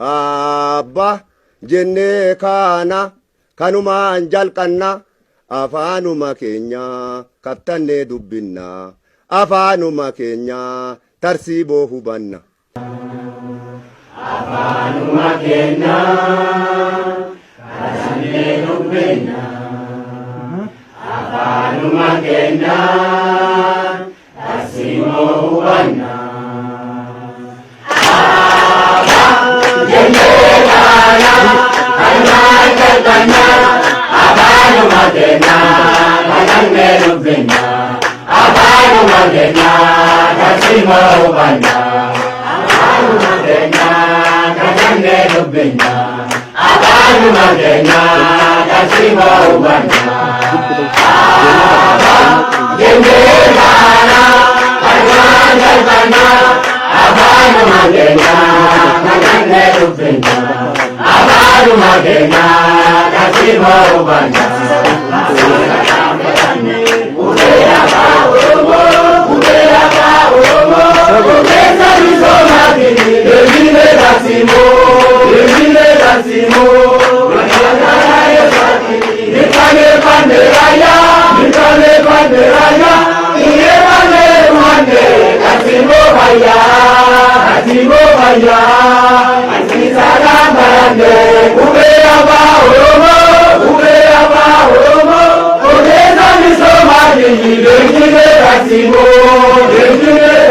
Abba jennee kaana kanumaan jalqanna afaanuma keenya kattannee dubbinna afaanuma keenya tarsiiboo hubanna. Afaanuma keenya kattannee dubbinna afaanuma keenya tarsiiboo hubanna.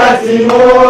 Kasimo